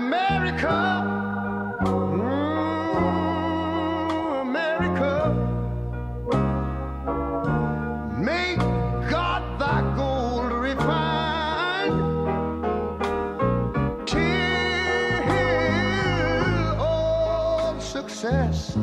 America, America, make God thy gold refined till all success